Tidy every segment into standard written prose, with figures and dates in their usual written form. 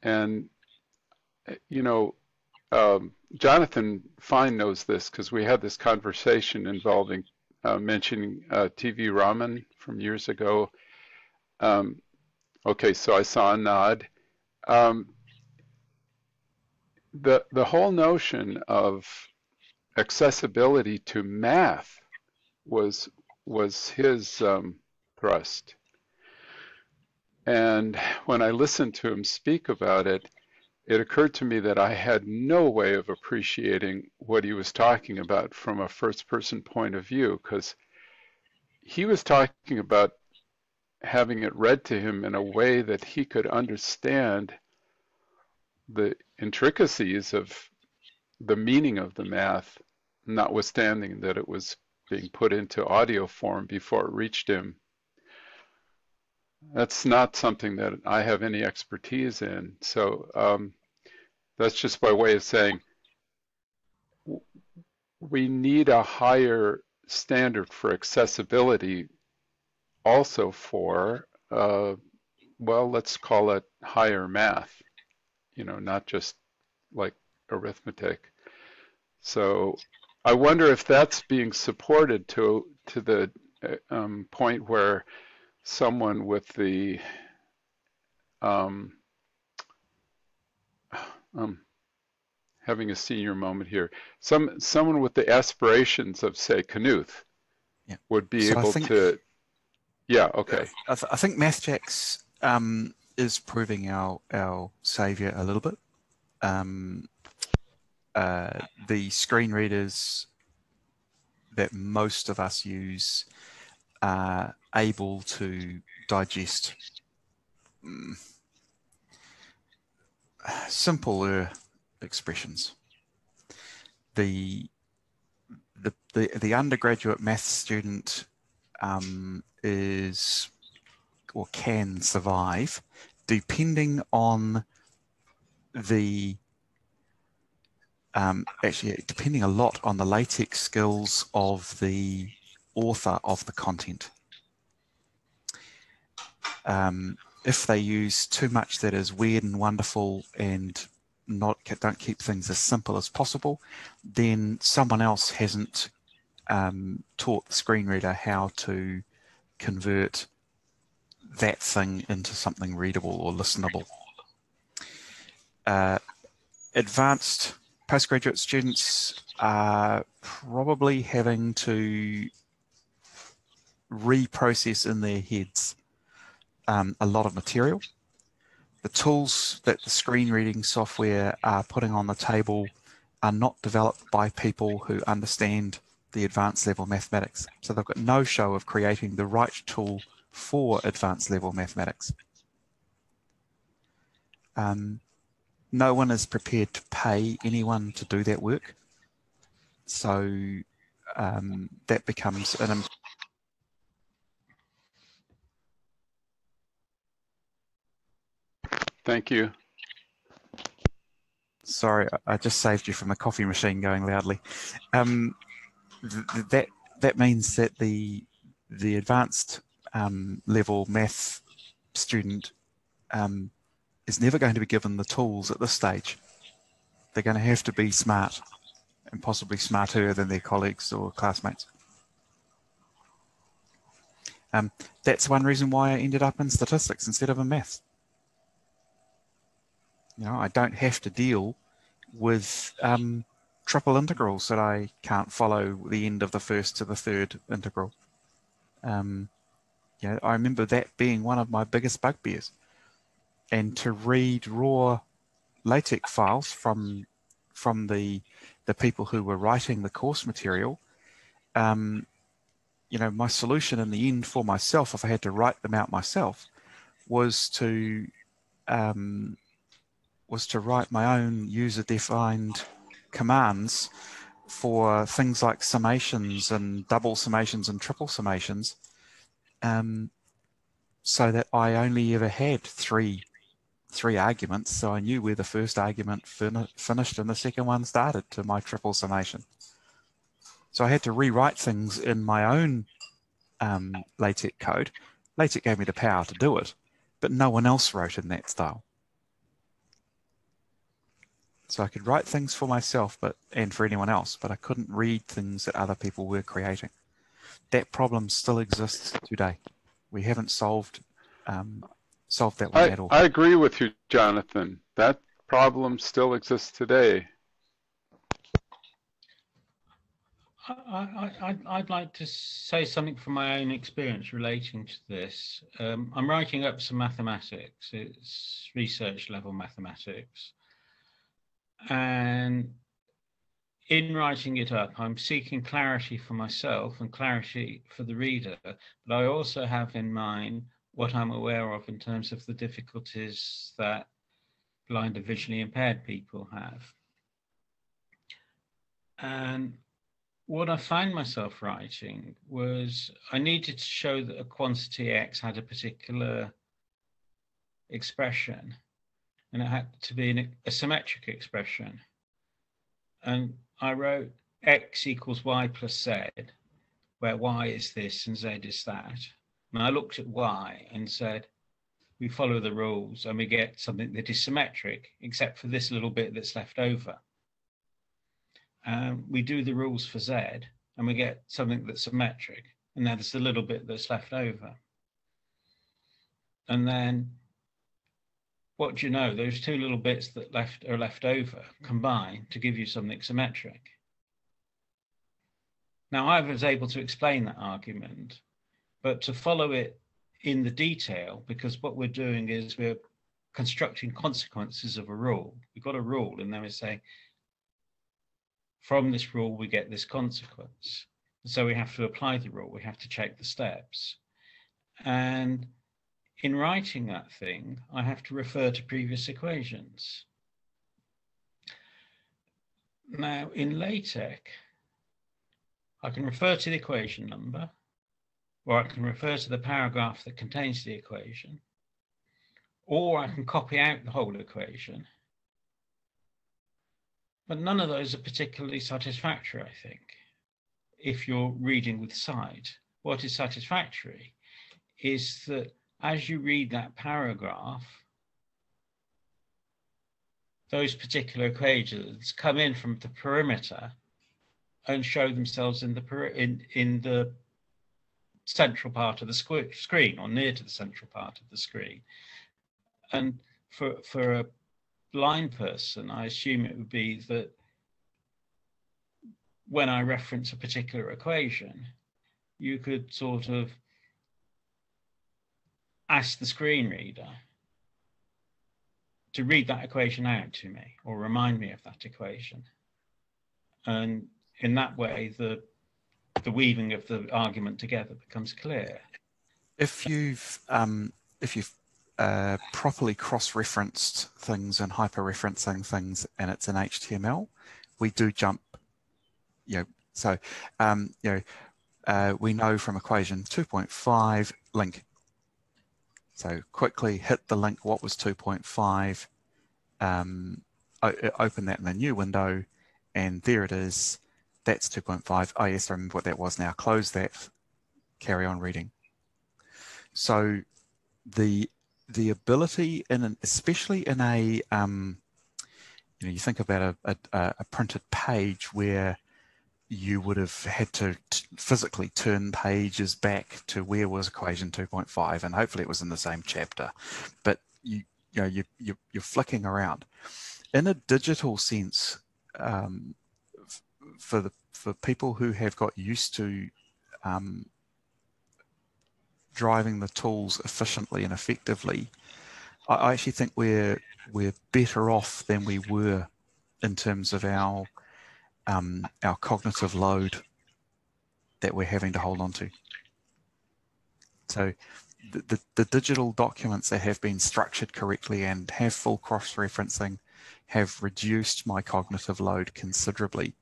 And, you know, Jonathan Fine knows this because we had this conversation involving mentioning TV ramen from years ago. Um, okay, so I saw a nod. Um, the whole notion of accessibility to math was was his thrust. And when I listened to him speak about it, it occurred to me that I had no way of appreciating what he was talking about from a first person point of view, because he was talking about having it read to him in a way that he could understand the intricacies of the meaning of the math, notwithstanding that it was being put into audio form before it reached him. That's not something that I have any expertise in. So that's just by way of saying we need a higher standard for accessibility also for, well, let's call it higher math, not just like arithmetic. So I wonder if that's being supported to the point where someone with the um, um, having a senior moment here, someone with the aspirations of, say, Knuth Yeah. would be So able to, yeah, okay. I think MathJax is proving our saviour a little bit. The screen readers that most of us use are able to digest simpler expressions. The undergraduate math student is or can survive depending on the actually depending a lot on the LaTeX skills of the author of the content. If they use too much that is weird and wonderful and don't keep things as simple as possible, then someone else hasn't taught the screen reader how to convert that thing into something readable or listenable. Advanced postgraduate students are probably having to reprocess in their heads a lot of material. The tools that the screen reading software are putting on the table are not developed by people who understand the advanced level mathematics. So they've got no show of creating the right tool for advanced level mathematics. No one is prepared to pay anyone to do that work. So that becomes an... Thank you. Sorry, I just saved you from the coffee machine going loudly. That means that the advanced level math student is never going to be given the tools at this stage. They're going to have to be smart and possibly smarter than their colleagues or classmates. That's one reason why I ended up in statistics instead of in maths. I don't have to deal with triple integrals that I can't follow the end of the first to the third integral. I remember that being one of my biggest bugbears. And to read raw LaTeX files from the people who were writing the course material, my solution in the end for myself, if I had to write them out myself, was to write my own user-defined commands for things like summations and double summations and triple summations, so that I only ever had three arguments, so I knew where the first argument finished and the second one started to my triple summation. So I had to rewrite things in my own LaTeX code. LaTeX gave me the power to do it, but no one else wrote in that style. So I could write things for myself and for anyone else, but I couldn't read things that other people were creating. That problem still exists today. We haven't solved that one at all. I agree with you, Jonathan. That problem still exists today. I'd like to say something from my own experience relating to this. I'm writing up some mathematics. It's research level mathematics. And in writing it up, I'm seeking clarity for myself and clarity for the reader, but I also have in mind what I'm aware of in terms of the difficulties that blind or visually impaired people have. And what I found myself writing was I needed to show that a quantity X had a particular expression, and it had to be a symmetric expression. And I wrote X equals Y plus Z, where Y is this and Z is that. And I looked at Y and said, we follow the rules and we get something that is symmetric, except for this little bit that's left over. We do the rules for Z and we get something that's symmetric, and then there's a little bit that's left over. And then what do you know? Those two little bits that are left over combine to give you something symmetric. Now, I was able to explain that argument, but to follow it in the detail, because what we're doing is we're constructing consequences of a rule. We've got a rule, and then we say, from this rule, we get this consequence. So we have to apply the rule. We have to check the steps. And in writing that thing, I have to refer to previous equations. Now, in LaTeX, I can refer to the equation number, or I can refer to the paragraph that contains the equation, or I can copy out the whole equation. But none of those are particularly satisfactory, I think, if you're reading with sight. What is satisfactory is that as you read that paragraph, those particular equations come in from the perimeter and show themselves in the central part of the screen, or near to the central part of the screen. And for a blind person, I assume it would be that when I reference a particular equation, you could sort of ask the screen reader to read that equation out to me, or remind me of that equation. And in that way, the weaving of the argument together becomes clear. If you've properly cross-referenced things and hyper-referencing things, and it's in HTML, we do jump. So we know from equation 2.5 link. So quickly hit the link. What was 2.5? Open that in a new window, and there it is. That's 2.5. Oh yes, I remember what that was now. Close that. Carry on reading. So the ability especially in a you think about a printed page where you would have had to physically turn pages back to where was equation 2.5, and hopefully it was in the same chapter, but you're flicking around. In a digital sense, for people who have got used to driving the tools efficiently and effectively, I actually think we're better off than we were in terms of our cognitive load that we're having to hold on to. So the digital documents that have been structured correctly and have full cross-referencing have reduced my cognitive load considerably.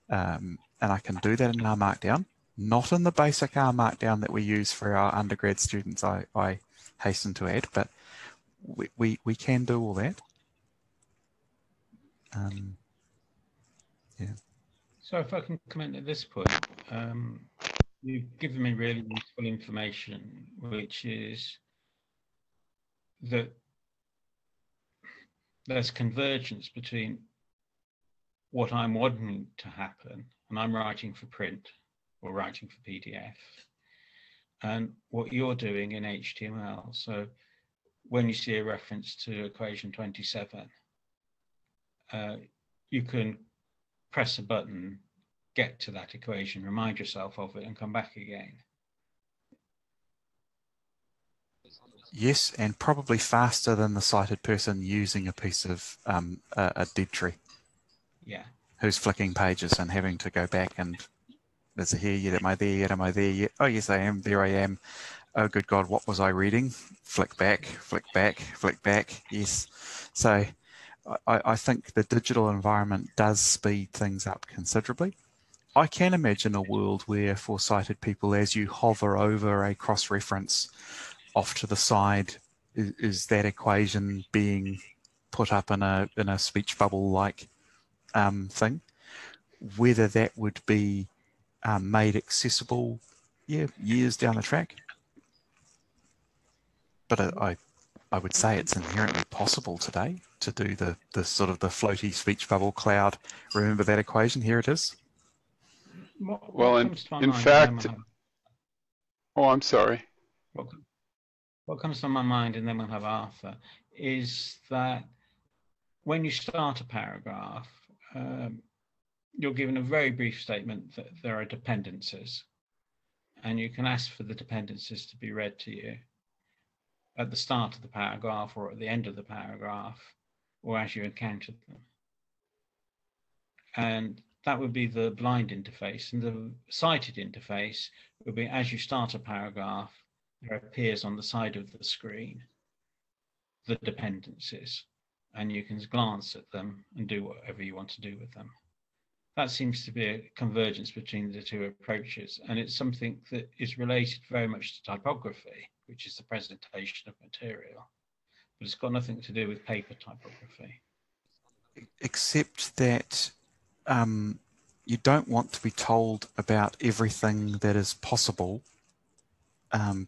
And I can do that in R Markdown, not in the basic R Markdown that we use for our undergrad students, I hasten to add, but we can do all that. Yeah. So if I can comment at this point, you've given me really useful information, which is that there's convergence between what I'm wanting to happen, and I'm writing for print or writing for PDF, and what you're doing in HTML. So when you see a reference to equation 27, you can press a button, get to that equation, remind yourself of it, and come back again. Yes, and probably faster than the sighted person using a piece of a dead tree. Yeah. Who's flicking pages and having to go back and, is it here yet? Am I there yet? Am I there yet? Oh, yes, I am. There I am. Oh, good God, what was I reading? Flick back, flick back, flick back. Yes. So I think the digital environment does speed things up considerably. I can imagine a world where for sighted people, as you hover over a cross-reference off to the side, is that equation being put up in a speech bubble like thing? Whether that would be made accessible, yeah, years down the track. But I would say it's inherently possible today to do the sort of the floaty speech bubble cloud. Remember that equation? Here it is. Well, in fact, oh, I'm sorry. What comes to my mind, and then we'll have Arthur, is that when you start a paragraph, you're given a very brief statement that there are dependencies, and you can ask for the dependencies to be read to you at the start of the paragraph or at the end of the paragraph, or as you encounter them. And that would be the blind interface. And the sighted interface would be, as you start a paragraph, there appears on the side of the screen the dependencies, and you can glance at them and do whatever you want to do with them. That seems to be a convergence between the two approaches, and it's something that is related very much to typography, which is the presentation of material, but it's got nothing to do with paper typography. Except that you don't want to be told about everything that is possible,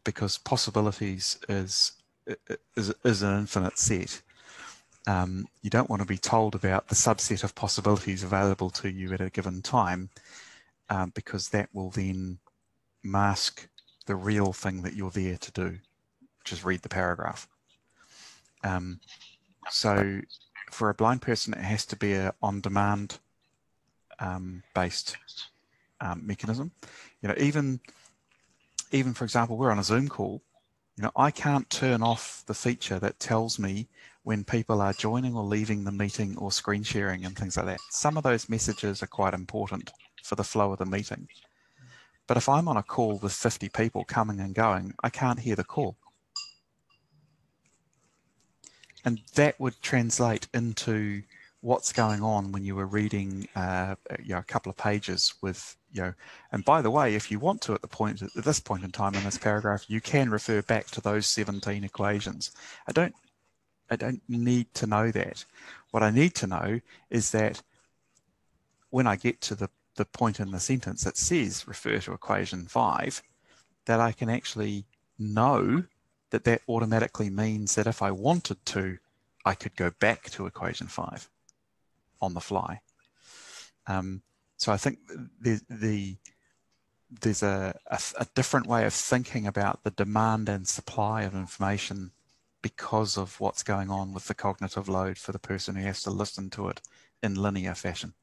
because possibilities is an infinite set. You don't want to be told about the subset of possibilities available to you at a given time, because that will then mask the real thing that you're there to do, which is read the paragraph. So for a blind person, it has to be a on-demand based mechanism. You know, even for example, we're on a Zoom call. You know, I can't turn off the feature that tells me when people are joining or leaving the meeting or screen sharing and things like that. Some of those messages are quite important for the flow of the meeting. But if I'm on a call with 50 people coming and going, I can't hear the call. And that would translate into what's going on when you were reading a couple of pages with, and by the way, if you want to at this point in time in this paragraph, you can refer back to those 17 equations. I don't need to know that. What I need to know is that when I get to the point in the sentence that says refer to equation 5, that I can actually know that that automatically means that if I wanted to, I could go back to equation 5 on the fly. So I think there's a different way of thinking about the demand and supply of information because of what's going on with the cognitive load for the person who has to listen to it in linear fashion.